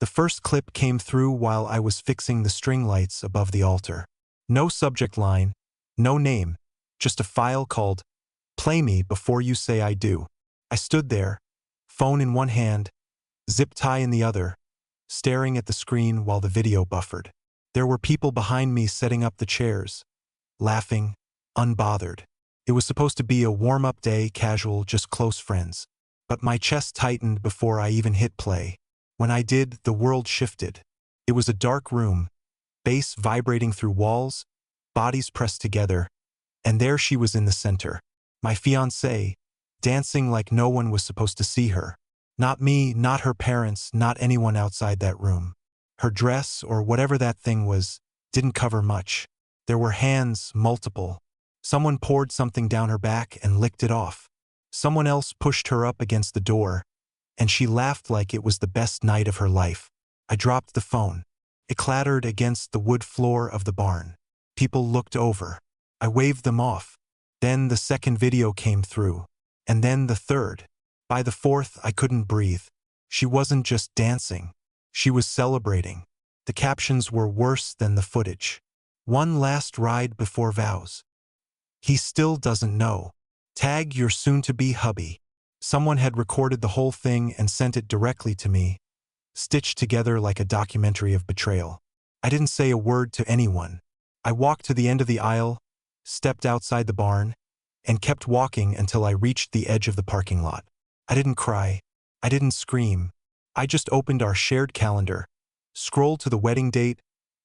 The first clip came through while I was fixing the string lights above the altar. No subject line, no name, just a file called, "Play Me Before You Say I Do." I stood there, phone in one hand, zip tie in the other, staring at the screen while the video buffered. There were people behind me setting up the chairs, laughing, unbothered. It was supposed to be a warm-up day, casual, just close friends. But my chest tightened before I even hit play. When I did, the world shifted. It was a dark room, bass vibrating through walls, bodies pressed together, and there she was in the center. My fiancée, dancing like no one was supposed to see her. Not me, not her parents, not anyone outside that room. Her dress, or whatever that thing was, didn't cover much. There were hands, multiple. Someone poured something down her back and licked it off. Someone else pushed her up against the door, and she laughed like it was the best night of her life. I dropped the phone. It clattered against the wood floor of the barn. People looked over. I waved them off. Then the second video came through. And then the third. By the fourth, I couldn't breathe. She wasn't just dancing. She was celebrating. The captions were worse than the footage. "One last ride before vows. He still doesn't know. Tag your soon-to-be hubby." Someone had recorded the whole thing and sent it directly to me, stitched together like a documentary of betrayal. I didn't say a word to anyone. I walked to the end of the aisle, stepped outside the barn, and kept walking until I reached the edge of the parking lot. I didn't cry. I didn't scream. I just opened our shared calendar, scrolled to the wedding date,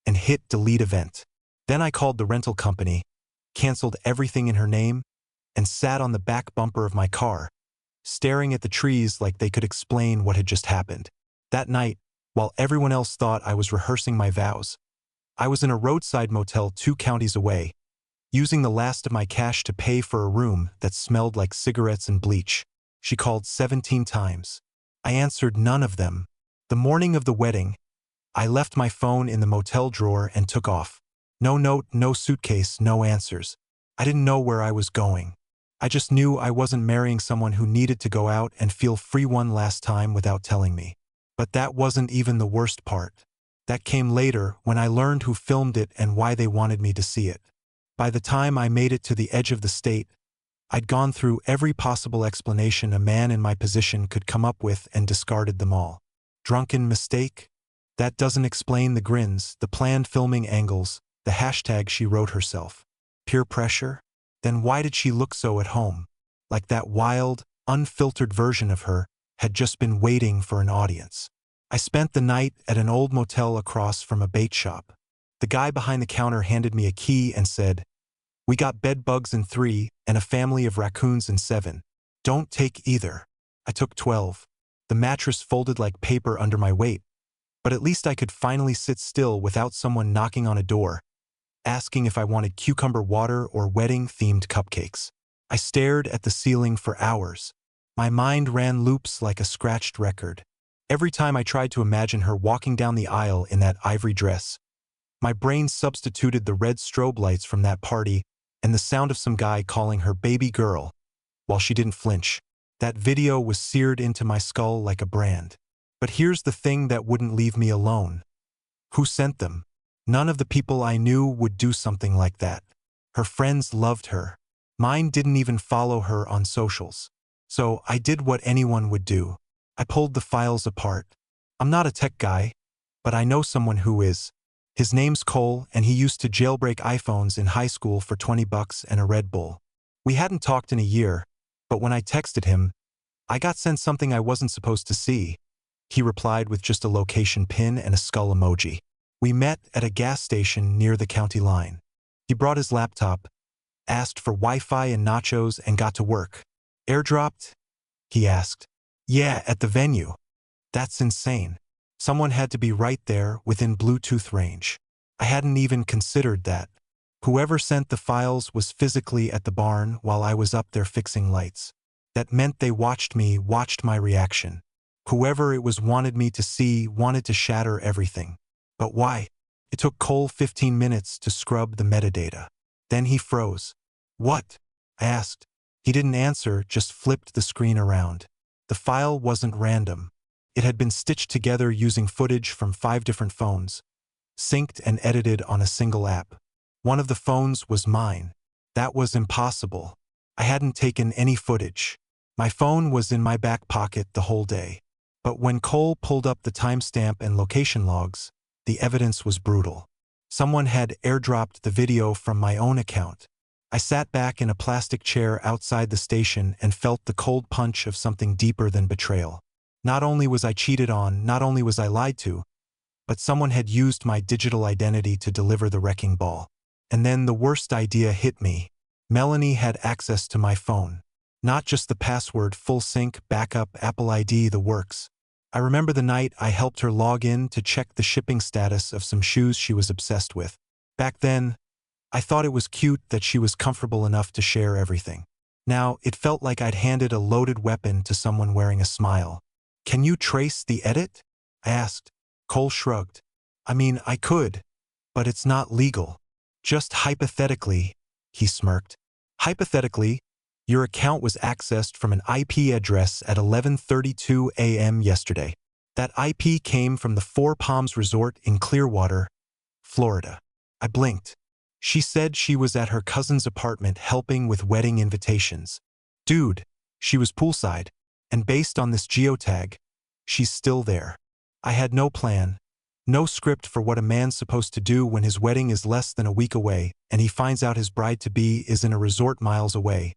and hit delete event. Then I called the rental company, canceled everything in her name, and sat on the back bumper of my car, staring at the trees like they could explain what had just happened. That night, while everyone else thought I was rehearsing my vows, I was in a roadside motel 2 counties away, using the last of my cash to pay for a room that smelled like cigarettes and bleach. She called 17 times. I answered none of them. The morning of the wedding, I left my phone in the motel drawer and took off. No note, no suitcase, no answers. I didn't know where I was going. I just knew I wasn't marrying someone who needed to go out and feel free one last time without telling me. But that wasn't even the worst part. That came later when I learned who filmed it and why they wanted me to see it. By the time I made it to the edge of the state, I'd gone through every possible explanation a man in my position could come up with and discarded them all. Drunken mistake? That doesn't explain the grins, the planned filming angles, the hashtag she wrote herself. Peer pressure? Then why did she look so at home? Like that wild, unfiltered version of her had just been waiting for an audience. I spent the night at an old motel across from a bait shop. The guy behind the counter handed me a key and said, "We got bed bugs in 3 and a family of raccoons in 7. Don't take either." I took 12. The mattress folded like paper under my weight, but at least I could finally sit still without someone knocking on a door, asking if I wanted cucumber water or wedding-themed cupcakes. I stared at the ceiling for hours. My mind ran loops like a scratched record. Every time I tried to imagine her walking down the aisle in that ivory dress, my brain substituted the red strobe lights from that party and the sound of some guy calling her baby girl, while she didn't flinch. That video was seared into my skull like a brand. But here's the thing that wouldn't leave me alone. Who sent them? None of the people I knew would do something like that. Her friends loved her. Mine didn't even follow her on socials. So I did what anyone would do. I pulled the files apart. I'm not a tech guy, but I know someone who is. His name's Cole, and he used to jailbreak iPhones in high school for $20 and a Red Bull. We hadn't talked in a year, but when I texted him, I got sent something I wasn't supposed to see. He replied with just a location pin and a skull emoji. We met at a gas station near the county line. He brought his laptop, asked for Wi-Fi and nachos, and got to work. "Airdropped?" he asked. "Yeah, at the venue." That's insane. Someone had to be right there within Bluetooth range. I hadn't even considered that. Whoever sent the files was physically at the barn while I was up there fixing lights. That meant they watched me, watched my reaction. Whoever it was wanted me to see, wanted to shatter everything. But why? It took Cole 15 minutes to scrub the metadata. Then he froze. "What?" I asked. He didn't answer, just flipped the screen around. The file wasn't random. It had been stitched together using footage from 5 different phones, synced and edited on a single app. One of the phones was mine. That was impossible. I hadn't taken any footage. My phone was in my back pocket the whole day. But when Cole pulled up the timestamp and location logs, the evidence was brutal. Someone had airdropped the video from my own account. I sat back in a plastic chair outside the station and felt the cold punch of something deeper than betrayal. Not only was I cheated on, not only was I lied to, but someone had used my digital identity to deliver the wrecking ball. And then the worst idea hit me. Melanie had access to my phone. Not just the password, full sync, backup, Apple ID, the works. I remember the night I helped her log in to check the shipping status of some shoes she was obsessed with. Back then, I thought it was cute that she was comfortable enough to share everything. Now, it felt like I'd handed a loaded weapon to someone wearing a smile. "Can you trace the edit?" I asked. Cole shrugged. "I mean, I could, but it's not legal." "Just hypothetically," he smirked. "Hypothetically, your account was accessed from an IP address at 11:32 a.m. yesterday. That IP came from the Four Palms Resort in Clearwater, Florida." I blinked. She said she was at her cousin's apartment helping with wedding invitations. Dude, she was poolside, and based on this geotag, she's still there. I had no plan, no script for what a man's supposed to do when his wedding is less than a week away and he finds out his bride-to-be is in a resort miles away,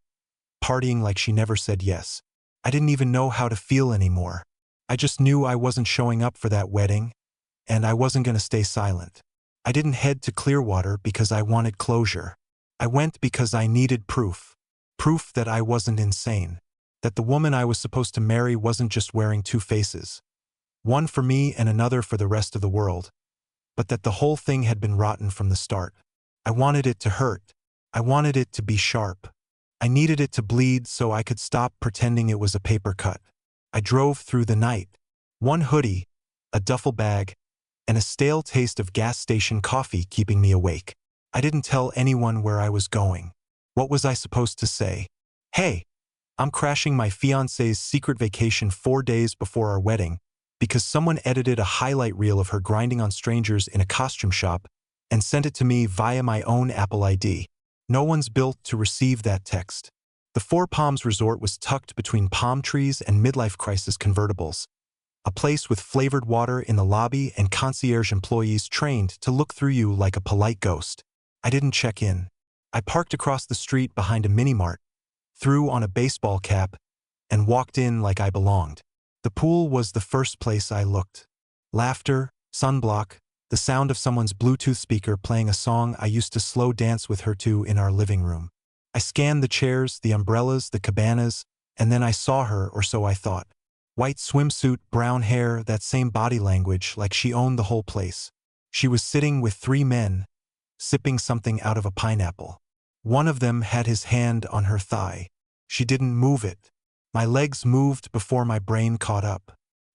partying like she never said yes. I didn't even know how to feel anymore. I just knew I wasn't showing up for that wedding, and I wasn't going to stay silent. I didn't head to Clearwater because I wanted closure. I went because I needed proof. Proof that I wasn't insane. That the woman I was supposed to marry wasn't just wearing 2 faces. One for me and another for the rest of the world. But that the whole thing had been rotten from the start. I wanted it to hurt. I wanted it to be sharp. I needed it to bleed so I could stop pretending it was a paper cut. I drove through the night. One hoodie, a duffel bag, and a stale taste of gas station coffee keeping me awake. I didn't tell anyone where I was going. What was I supposed to say? "Hey, I'm crashing my fiancé's secret vacation 4 days before our wedding because someone edited a highlight reel of her grinding on strangers in a costume shop and sent it to me via my own Apple ID. No one's built to receive that text." The Four Palms Resort was tucked between palm trees and midlife crisis convertibles. A place with flavored water in the lobby and concierge employees trained to look through you like a polite ghost. I didn't check in. I parked across the street behind a mini-mart, threw on a baseball cap, and walked in like I belonged. The pool was the first place I looked. Laughter, sunblock, the sound of someone's Bluetooth speaker playing a song I used to slow dance with her to in our living room. I scanned the chairs, the umbrellas, the cabanas, and then I saw her, or so I thought. White swimsuit, brown hair, that same body language, like she owned the whole place. She was sitting with 3 men, sipping something out of a pineapple. One of them had his hand on her thigh. She didn't move it. My legs moved before my brain caught up.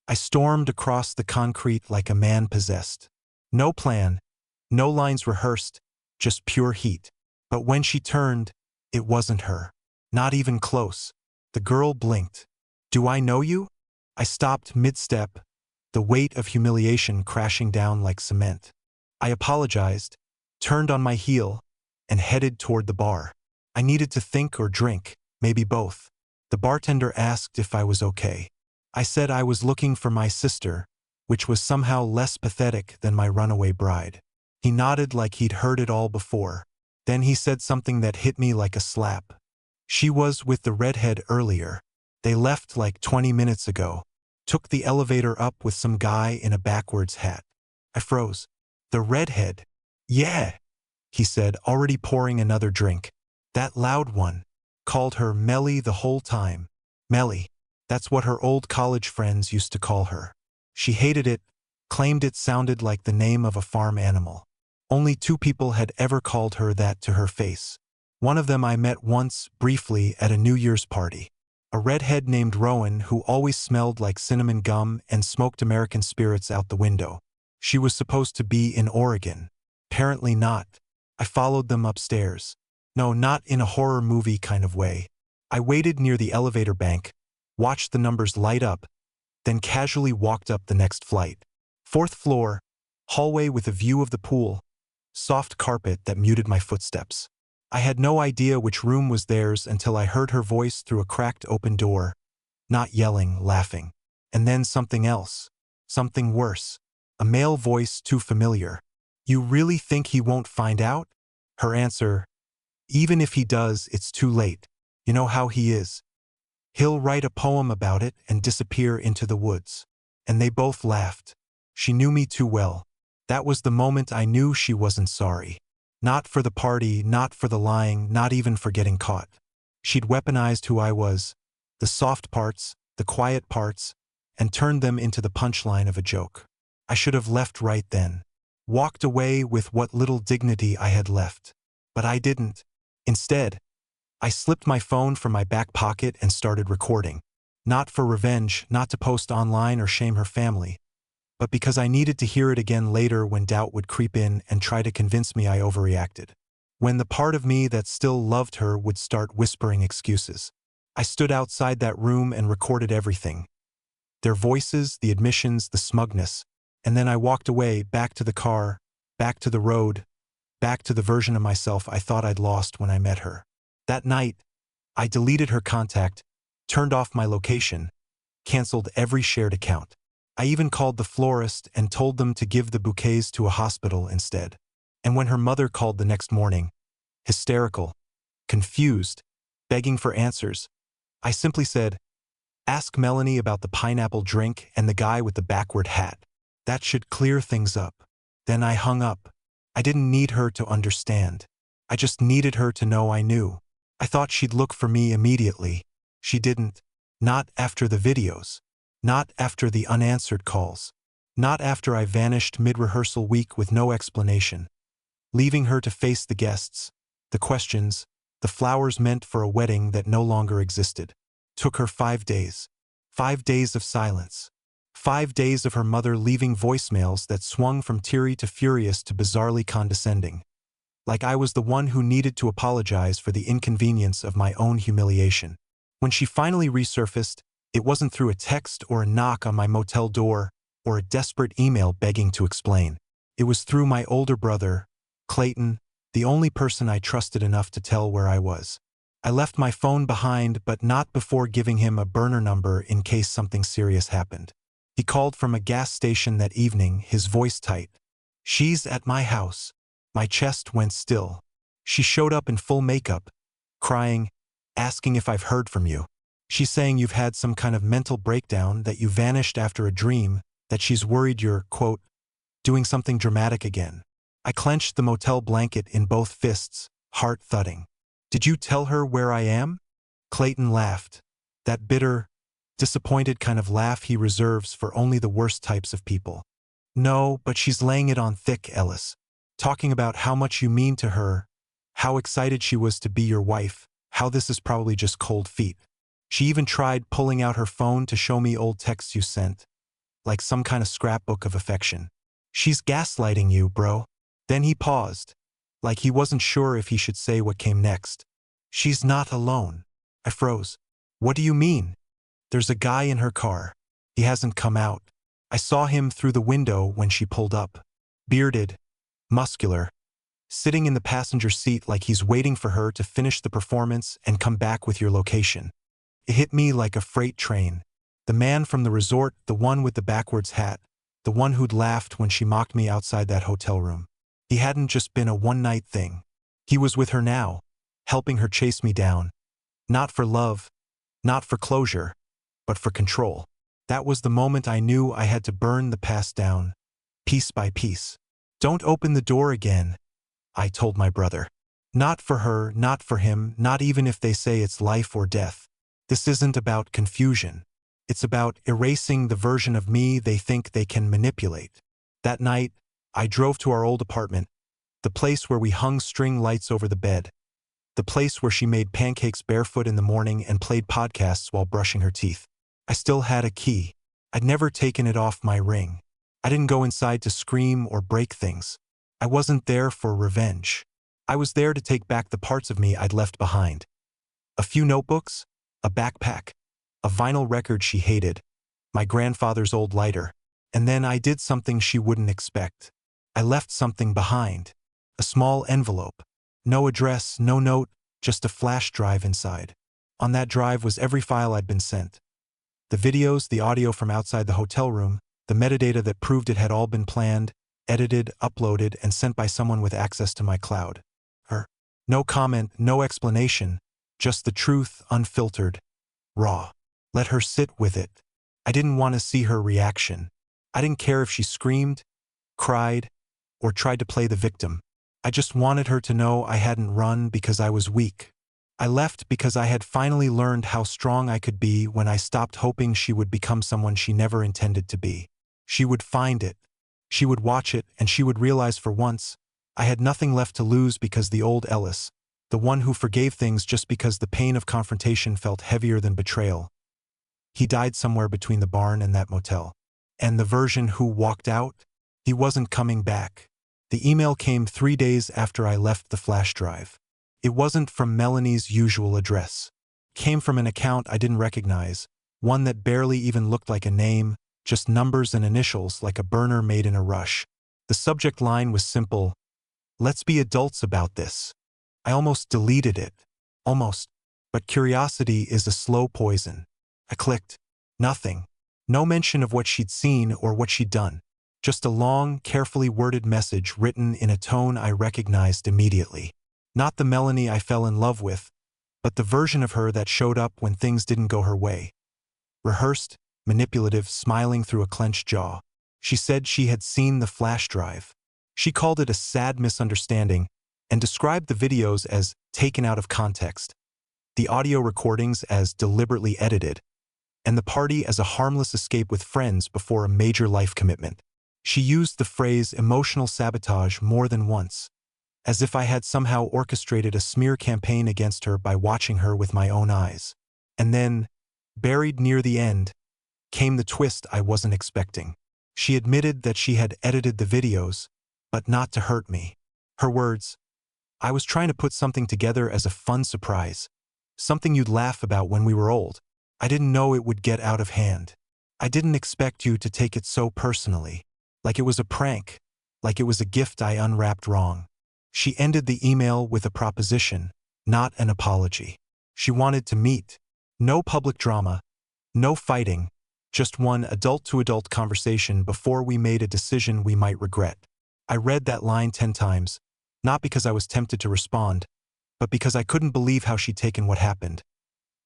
I stormed across the concrete like a man possessed. No plan, no lines rehearsed, just pure heat. But when she turned, it wasn't her. Not even close. The girl blinked. "Do I know you?" I stopped mid-step, the weight of humiliation crashing down like cement. I apologized, turned on my heel, and headed toward the bar. I needed to think or drink, maybe both. The bartender asked if I was okay. I said I was looking for my sister, which was somehow less pathetic than my runaway bride. He nodded like he'd heard it all before. Then he said something that hit me like a slap. "She was with the redhead earlier. They left like 20 minutes ago. Took the elevator up with some guy in a backwards hat." I froze. "The redhead?" "Yeah," he said, already pouring another drink. "That loud one. Called her Melly the whole time. Melly. That's what her old college friends used to call her. She hated it, claimed it sounded like the name of a farm animal. Only 2 people had ever called her that to her face. One of them I met once, briefly, at a New Year's party. A redhead named Rowan who always smelled like cinnamon gum and smoked American spirits out the window. She was supposed to be in Oregon. Apparently not. I followed them upstairs. No, not in a horror movie kind of way. I waited near the elevator bank, watched the numbers light up, then casually walked up the next flight. 4th floor, hallway with a view of the pool, soft carpet that muted my footsteps. I had no idea which room was theirs until I heard her voice through a cracked open door, not yelling, laughing. And then something else, something worse, a male voice too familiar. "You really think he won't find out?" Her answer, "Even if he does, it's too late. You know how he is. He'll write a poem about it and disappear into the woods." And they both laughed. She knew me too well. That was the moment I knew she wasn't sorry. Not for the party, not for the lying, not even for getting caught. She'd weaponized who I was, the soft parts, the quiet parts, and turned them into the punchline of a joke. I should have left right then. Walked away with what little dignity I had left. But I didn't. Instead, I slipped my phone from my back pocket and started recording. Not for revenge, not to post online or shame her family, but because I needed to hear it again later when doubt would creep in and try to convince me I overreacted. When the part of me that still loved her would start whispering excuses. I stood outside that room and recorded everything. Their voices, the admissions, the smugness. And then I walked away, back to the car, back to the road, back to the version of myself I thought I'd lost when I met her. That night, I deleted her contact, turned off my location, canceled every shared account. I even called the florist and told them to give the bouquets to a hospital instead. And when her mother called the next morning, hysterical, confused, begging for answers, I simply said, "Ask Melanie about the pineapple drink and the guy with the backward hat. That should clear things up." Then I hung up. I didn't need her to understand. I just needed her to know I knew. I thought she'd look for me immediately. She didn't. Not after the videos. Not after the unanswered calls. Not after I vanished mid-rehearsal week with no explanation. Leaving her to face the guests, the questions, the flowers meant for a wedding that no longer existed. Took her 5 days. 5 days of silence. 5 days of her mother leaving voicemails that swung from teary to furious to bizarrely condescending. Like I was the one who needed to apologize for the inconvenience of my own humiliation. When she finally resurfaced, it wasn't through a text or a knock on my motel door or a desperate email begging to explain. It was through my older brother, Clayton, the only person I trusted enough to tell where I was. I left my phone behind, but not before giving him a burner number in case something serious happened. He called from a gas station that evening, his voice tight. "She's at my house." My chest went still. She showed up in full makeup, crying, asking if I've heard from you. She's saying you've had some kind of mental breakdown, that you vanished after a dream, that she's worried you're, quote, doing something dramatic again. I clenched the motel blanket in both fists, heart thudding. "Did you tell her where I am?" Clayton laughed. That bitter, disappointed kind of laugh he reserves for only the worst types of people. "No, but she's laying it on thick, Ellis. Talking about how much you mean to her, how excited she was to be your wife, how this is probably just cold feet. She even tried pulling out her phone to show me old texts you sent, like some kind of scrapbook of affection. She's gaslighting you, bro." Then he paused, like he wasn't sure if he should say what came next. "She's not alone." I froze. "What do you mean?" "There's a guy in her car. He hasn't come out. I saw him through the window when she pulled up. Bearded, muscular, sitting in the passenger seat like he's waiting for her to finish the performance and come back with your location." It hit me like a freight train. The man from the resort, the one with the backwards hat, the one who'd laughed when she mocked me outside that hotel room. He hadn't just been a one-night thing. He was with her now, helping her chase me down. Not for love, not for closure, but for control. That was the moment I knew I had to burn the past down, piece by piece. "Don't open the door again," I told my brother. "Not for her, not for him, not even if they say it's life or death. This isn't about confusion. It's about erasing the version of me they think they can manipulate." That night, I drove to our old apartment, the place where we hung string lights over the bed, the place where she made pancakes barefoot in the morning and played podcasts while brushing her teeth. I still had a key. I'd never taken it off my ring. I didn't go inside to scream or break things. I wasn't there for revenge. I was there to take back the parts of me I'd left behind. A few notebooks, a backpack, a vinyl record she hated, my grandfather's old lighter. And then I did something she wouldn't expect. I left something behind. A small envelope. No address, no note, just a flash drive inside. On that drive was every file I'd been sent. The videos, the audio from outside the hotel room, the metadata that proved it had all been planned, edited, uploaded, and sent by someone with access to my cloud. No comment, no explanation, just the truth, unfiltered, raw. Let her sit with it. I didn't want to see her reaction. I didn't care if she screamed, cried, or tried to play the victim. I just wanted her to know I hadn't run because I was weak. I left because I had finally learned how strong I could be when I stopped hoping she would become someone she never intended to be. She would find it. She would watch it, and she would realize for once, I had nothing left to lose because the old Ellis, the one who forgave things just because the pain of confrontation felt heavier than betrayal, he died somewhere between the barn and that motel. And the version who walked out, he wasn't coming back. The email came 3 days after I left the flash drive. It wasn't from Melanie's usual address. It came from an account I didn't recognize, one that barely even looked like a name, just numbers and initials like a burner made in a rush. The subject line was simple: "Let's be adults about this." I almost deleted it. Almost. But curiosity is a slow poison. I clicked. Nothing. No mention of what she'd seen or what she'd done. Just a long, carefully worded message written in a tone I recognized immediately. Not the Melanie I fell in love with, but the version of her that showed up when things didn't go her way. Rehearsed, manipulative, smiling through a clenched jaw. She said she had seen the flash drive. She called it a sad misunderstanding and described the videos as taken out of context, the audio recordings as deliberately edited, and the party as a harmless escape with friends before a major life commitment. She used the phrase emotional sabotage more than once, as if I had somehow orchestrated a smear campaign against her by watching her with my own eyes. And then, buried near the end, came the twist I wasn't expecting. She admitted that she had edited the videos, but not to hurt me. Her words: "I was trying to put something together as a fun surprise, something you'd laugh about when we were old. I didn't know it would get out of hand. I didn't expect you to take it so personally, like it was a prank, like it was a gift I unwrapped wrong." She ended the email with a proposition, not an apology. She wanted to meet. No public drama, no fighting, just one adult-to-adult conversation before we made a decision we might regret. I read that line 10 times, not because I was tempted to respond, but because I couldn't believe how she'd taken what happened.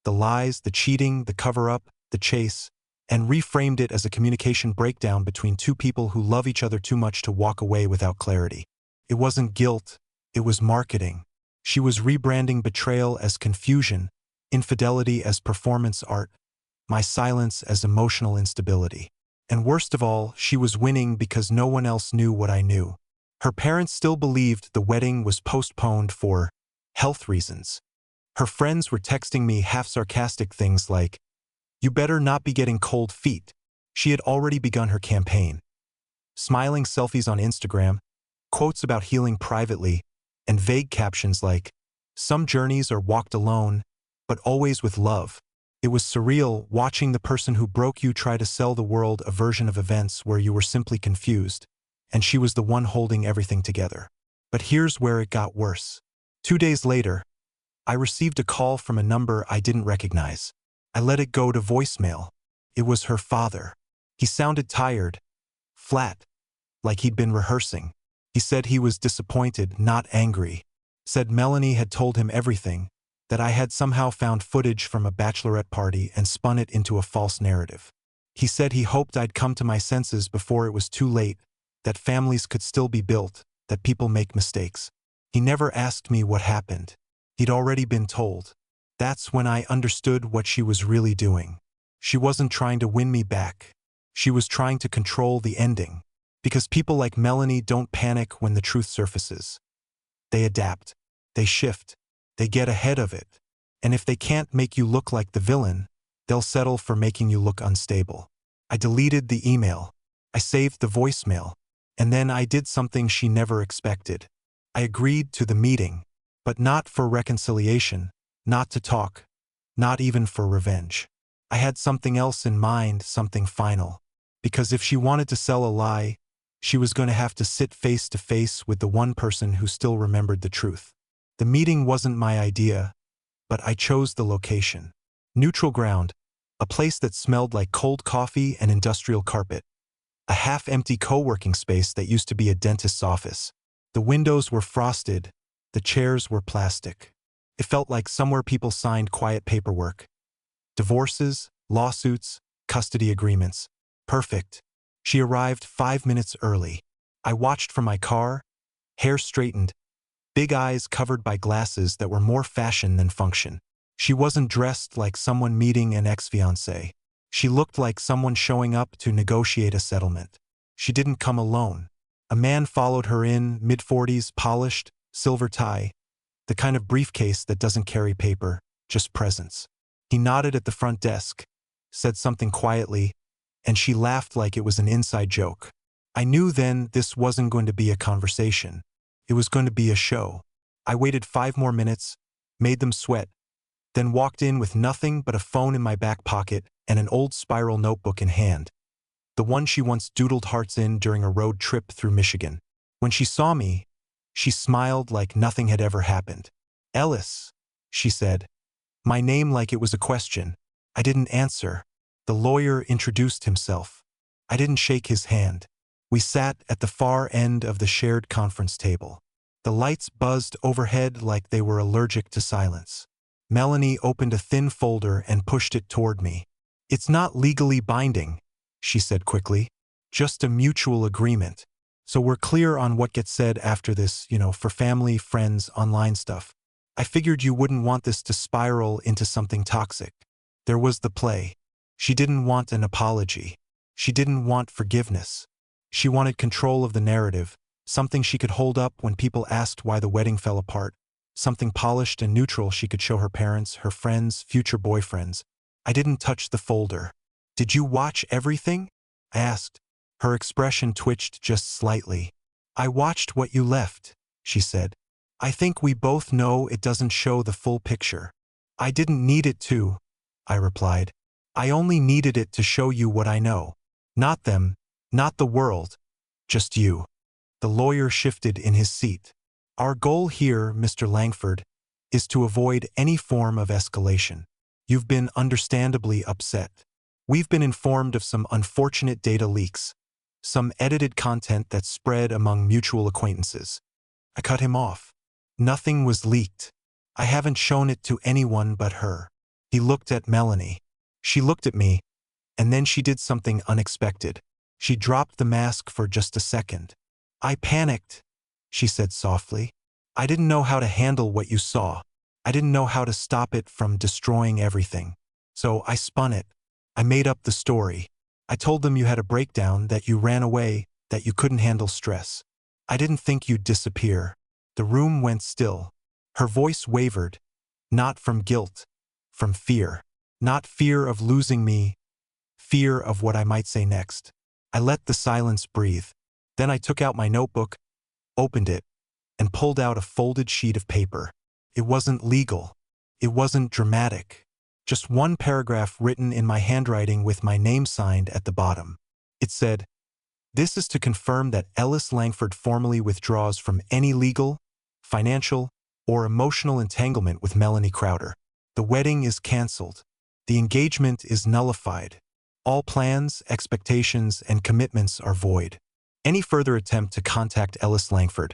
The lies, the cheating, the cover-up, the chase, and reframed it as a communication breakdown between two people who love each other too much to walk away without clarity. It wasn't guilt, it was marketing. She was rebranding betrayal as confusion, infidelity as performance art, my silence as emotional instability. And worst of all, she was winning because no one else knew what I knew. Her parents still believed the wedding was postponed for health reasons. Her friends were texting me half-sarcastic things like, "You better not be getting cold feet." She had already begun her campaign. Smiling selfies on Instagram, quotes about healing privately, and vague captions like, "Some journeys are walked alone, but always with love." It was surreal watching the person who broke you try to sell the world a version of events where you were simply confused, and she was the one holding everything together. But here's where it got worse. 2 days later, I received a call from a number I didn't recognize. I let it go to voicemail. It was her father. He sounded tired, flat, like he'd been rehearsing. He said he was disappointed, not angry. Said Melanie had told him everything, that I had somehow found footage from a bachelorette party and spun it into a false narrative. He said he hoped I'd come to my senses before it was too late, that families could still be built, that people make mistakes. He never asked me what happened. He'd already been told. That's when I understood what she was really doing. She wasn't trying to win me back. She was trying to control the ending. Because people like Melanie don't panic when the truth surfaces. They adapt. They shift. They get ahead of it. And if they can't make you look like the villain, they'll settle for making you look unstable. I deleted the email. I saved the voicemail. And then I did something she never expected. I agreed to the meeting, but not for reconciliation, not to talk, not even for revenge. I had something else in mind, something final. Because if she wanted to sell a lie, she was going to have to sit face to face with the one person who still remembered the truth. The meeting wasn't my idea, but I chose the location. Neutral ground, a place that smelled like cold coffee and industrial carpet. A half-empty co-working space that used to be a dentist's office. The windows were frosted, the chairs were plastic. It felt like somewhere people signed quiet paperwork. Divorces, lawsuits, custody agreements. Perfect. She arrived 5 minutes early. I watched from my car, hair straightened, big eyes covered by glasses that were more fashion than function. She wasn't dressed like someone meeting an ex-fiancé. She looked like someone showing up to negotiate a settlement. She didn't come alone. A man followed her in, mid-40s, polished, silver tie, the kind of briefcase that doesn't carry paper, just presence. He nodded at the front desk, said something quietly, and she laughed like it was an inside joke. I knew then this wasn't going to be a conversation. It was going to be a show. I waited 5 more minutes, made them sweat, then walked in with nothing but a phone in my back pocket and an old spiral notebook in hand, the one she once doodled hearts in during a road trip through Michigan. When she saw me, she smiled like nothing had ever happened. "Ellis," she said, my name like it was a question. I didn't answer. The lawyer introduced himself. I didn't shake his hand. We sat at the far end of the shared conference table. The lights buzzed overhead like they were allergic to silence. Melanie opened a thin folder and pushed it toward me. "It's not legally binding," she said quickly. "Just a mutual agreement. So we're clear on what gets said after this, for family, friends, online stuff. I figured you wouldn't want this to spiral into something toxic." There was the play. She didn't want an apology. She didn't want forgiveness. She wanted control of the narrative, something she could hold up when people asked why the wedding fell apart, something polished and neutral she could show her parents, her friends, future boyfriends. I didn't touch the folder. "Did you watch everything?" I asked. Her expression twitched just slightly. "I watched what you left," she said. "I think we both know it doesn't show the full picture." "I didn't need it to," I replied. "I only needed it to show you what I know. Not them, not the world, just you." The lawyer shifted in his seat. "Our goal here, Mr. Langford, is to avoid any form of escalation. You've been understandably upset. We've been informed of some unfortunate data leaks, some edited content that spread among mutual acquaintances." I cut him off. "Nothing was leaked. I haven't shown it to anyone but her." He looked at Melanie. She looked at me, and then she did something unexpected. She dropped the mask for just a second. "I panicked," she said softly. "I didn't know how to handle what you saw. I didn't know how to stop it from destroying everything. So I spun it. I made up the story. I told them you had a breakdown, that you ran away, that you couldn't handle stress. I didn't think you'd disappear." The room went still. Her voice wavered, not from guilt, from fear. Not fear of losing me, fear of what I might say next. I let the silence breathe. Then I took out my notebook, opened it, and pulled out a folded sheet of paper. It wasn't legal. It wasn't dramatic. Just one paragraph written in my handwriting with my name signed at the bottom. It said, "This is to confirm that Ellis Langford formally withdraws from any legal, financial, or emotional entanglement with Melanie Crowder. The wedding is canceled. The engagement is nullified. All plans, expectations, and commitments are void. Any further attempt to contact Ellis Langford,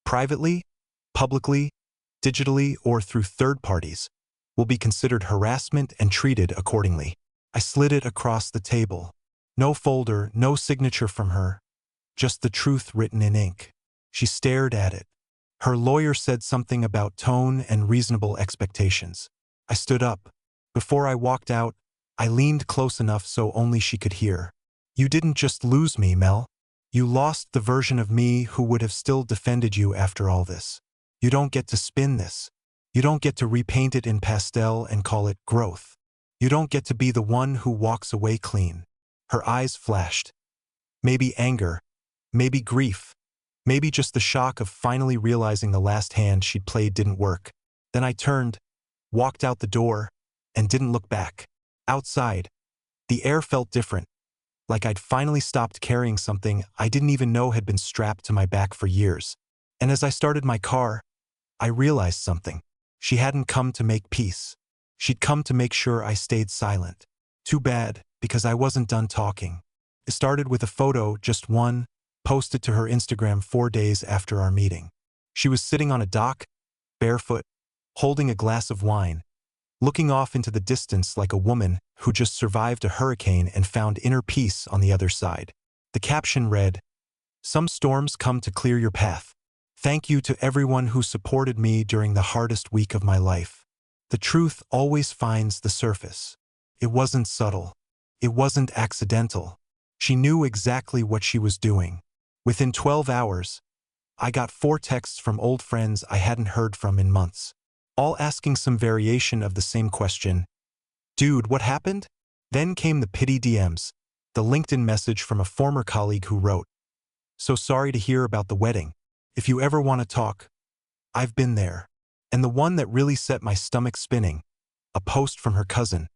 privately, publicly, digitally, or through third parties, will be considered harassment and treated accordingly." I slid it across the table. No folder, no signature from her, just the truth written in ink. She stared at it. Her lawyer said something about tone and reasonable expectations. I stood up. Before I walked out, I leaned close enough so only she could hear. "You didn't just lose me, Mel. You lost the version of me who would have still defended you after all this. You don't get to spin this. You don't get to repaint it in pastel and call it growth. You don't get to be the one who walks away clean." Her eyes flashed. Maybe anger, maybe grief, maybe just the shock of finally realizing the last hand she'd played didn't work. Then I turned, walked out the door, and didn't look back. Outside, the air felt different, like I'd finally stopped carrying something I didn't even know had been strapped to my back for years. And as I started my car, I realized something. She hadn't come to make peace. She'd come to make sure I stayed silent. Too bad, because I wasn't done talking. It started with a photo, just one, posted to her Instagram 4 days after our meeting. She was sitting on a dock, barefoot, holding a glass of wine, looking off into the distance like a woman who just survived a hurricane and found inner peace on the other side. The caption read, "Some storms come to clear your path. Thank you to everyone who supported me during the hardest week of my life. The truth always finds the surface." It wasn't subtle. It wasn't accidental. She knew exactly what she was doing. Within 12 hours, I got 4 texts from old friends I hadn't heard from in months, all asking some variation of the same question. "Dude, what happened?" Then came the pity DMs, the LinkedIn message from a former colleague who wrote, "So sorry to hear about the wedding. If you ever want to talk, I've been there." And the one that really set my stomach spinning, a post from her cousin,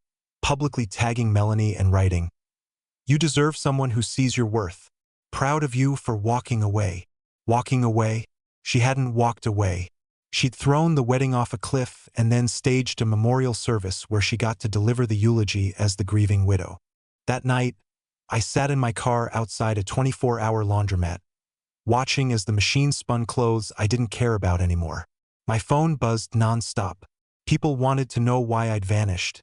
publicly tagging Melanie and writing, "You deserve someone who sees your worth. Proud of you for walking away." Walking away? She hadn't walked away. She'd thrown the wedding off a cliff and then staged a memorial service where she got to deliver the eulogy as the grieving widow. That night, I sat in my car outside a 24-hour laundromat, watching as the machine spun clothes I didn't care about anymore. My phone buzzed nonstop. People wanted to know why I'd vanished,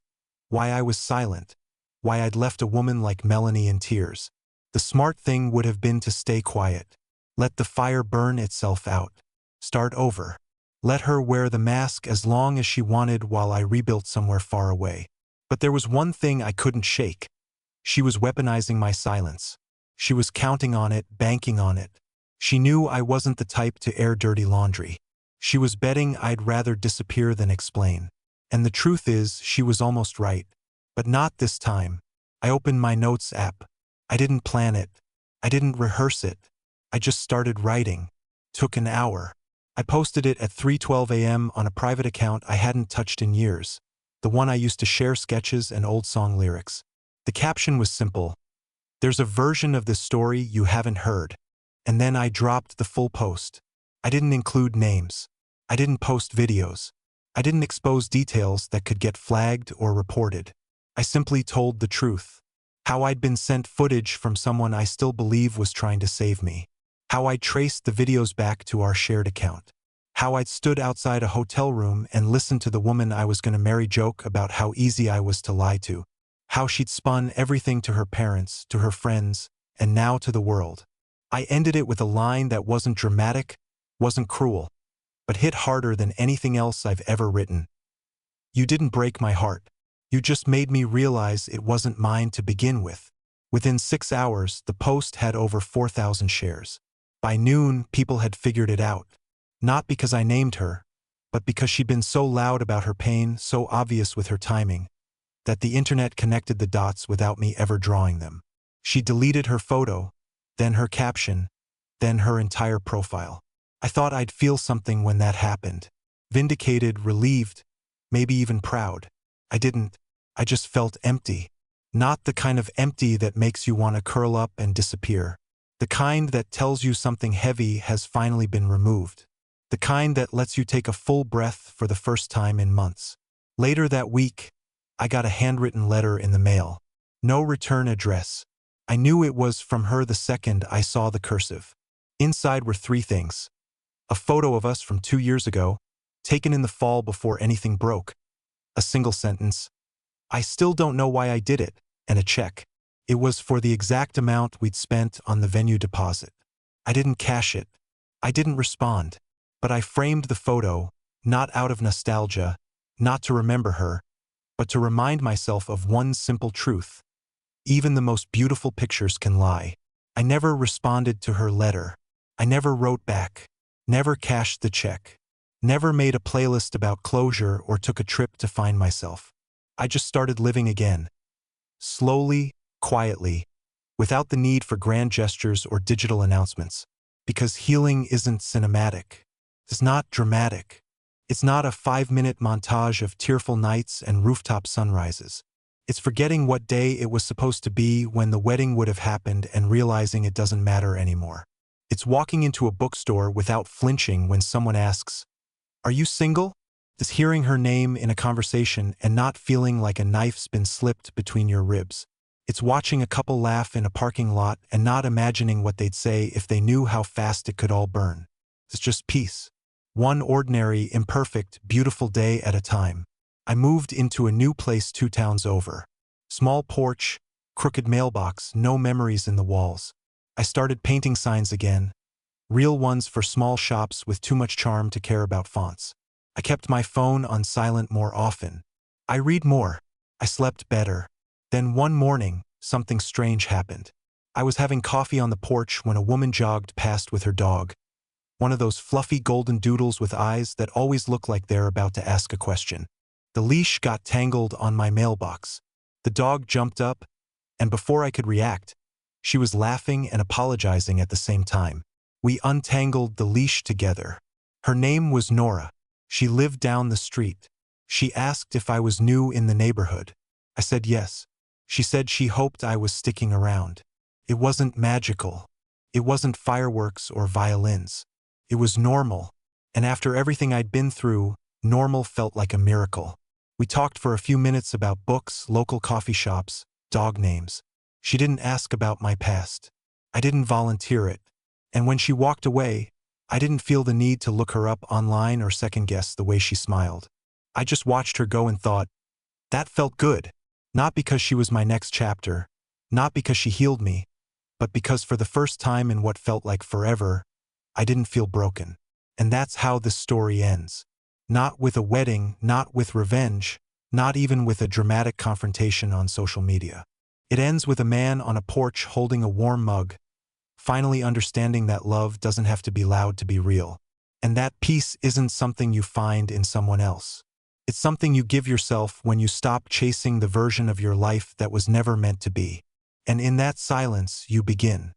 why I was silent, why I'd left a woman like Melanie in tears. The smart thing would have been to stay quiet. Let the fire burn itself out. Start over. Let her wear the mask as long as she wanted while I rebuilt somewhere far away. But there was one thing I couldn't shake. She was weaponizing my silence. She was counting on it, banking on it. She knew I wasn't the type to air dirty laundry. She was betting I'd rather disappear than explain. And the truth is, she was almost right. But not this time. I opened my notes app. I didn't plan it. I didn't rehearse it. I just started writing. Took an hour. I posted it at 3:12 a.m. on a private account I hadn't touched in years, the one I used to share sketches and old song lyrics. The caption was simple. "There's a version of this story you haven't heard." And then I dropped the full post. I didn't include names. I didn't post videos. I didn't expose details that could get flagged or reported. I simply told the truth. How I'd been sent footage from someone I still believe was trying to save me. How I traced the videos back to our shared account. How I'd stood outside a hotel room and listened to the woman I was going to marry joke about how easy I was to lie to. How she'd spun everything to her parents, to her friends, and now to the world. I ended it with a line that wasn't dramatic, wasn't cruel, but hit harder than anything else I've ever written. "You didn't break my heart. You just made me realize it wasn't mine to begin with." Within 6 hours, the post had over 4,000 shares. By noon, people had figured it out. Not because I named her, but because she'd been so loud about her pain, so obvious with her timing, that the internet connected the dots without me ever drawing them. She deleted her photo, then her caption, then her entire profile. I thought I'd feel something when that happened. Vindicated, relieved, maybe even proud. I didn't. I just felt empty. Not the kind of empty that makes you want to curl up and disappear. The kind that tells you something heavy has finally been removed. The kind that lets you take a full breath for the first time in months. Later that week, I got a handwritten letter in the mail. No return address. I knew it was from her the second I saw the cursive. Inside were 3 things. A photo of us from 2 years ago, taken in the fall before anything broke. A single sentence. "I still don't know why I did it," and a check. It was for the exact amount we'd spent on the venue deposit. I didn't cash it. I didn't respond. But I framed the photo, not out of nostalgia, not to remember her, but to remind myself of one simple truth. Even the most beautiful pictures can lie. I never responded to her letter. I never wrote back. Never cashed the check. Never made a playlist about closure or took a trip to find myself. I just started living again. Slowly, quietly, without the need for grand gestures or digital announcements. Because healing isn't cinematic. It's not dramatic. It's not a 5-minute montage of tearful nights and rooftop sunrises. It's forgetting what day it was supposed to be when the wedding would have happened and realizing it doesn't matter anymore. It's walking into a bookstore without flinching when someone asks, "Are you single?" It's hearing her name in a conversation and not feeling like a knife's been slipped between your ribs. It's watching a couple laugh in a parking lot and not imagining what they'd say if they knew how fast it could all burn. It's just peace. One ordinary, imperfect, beautiful day at a time. I moved into a new place 2 towns over. Small porch, crooked mailbox, no memories in the walls. I started painting signs again. Real ones for small shops with too much charm to care about fonts. I kept my phone on silent more often. I read more. I slept better. Then one morning, something strange happened. I was having coffee on the porch when a woman jogged past with her dog. One of those fluffy golden doodles with eyes that always look like they're about to ask a question. The leash got tangled on my mailbox. The dog jumped up, and before I could react, she was laughing and apologizing at the same time. We untangled the leash together. Her name was Nora. She lived down the street. She asked if I was new in the neighborhood. I said yes. She said she hoped I was sticking around. It wasn't magical. It wasn't fireworks or violins. It was normal. And after everything I'd been through, normal felt like a miracle. We talked for a few minutes about books, local coffee shops, dog names. She didn't ask about my past. I didn't volunteer it. And when she walked away, I didn't feel the need to look her up online or second-guess the way she smiled. I just watched her go and thought, that felt good. Not because she was my next chapter, not because she healed me, but because for the first time in what felt like forever, I didn't feel broken. And that's how this story ends. Not with a wedding, not with revenge, not even with a dramatic confrontation on social media. It ends with a man on a porch holding a warm mug, finally understanding that love doesn't have to be loud to be real. And that peace isn't something you find in someone else. It's something you give yourself when you stop chasing the version of your life that was never meant to be. And in that silence, you begin.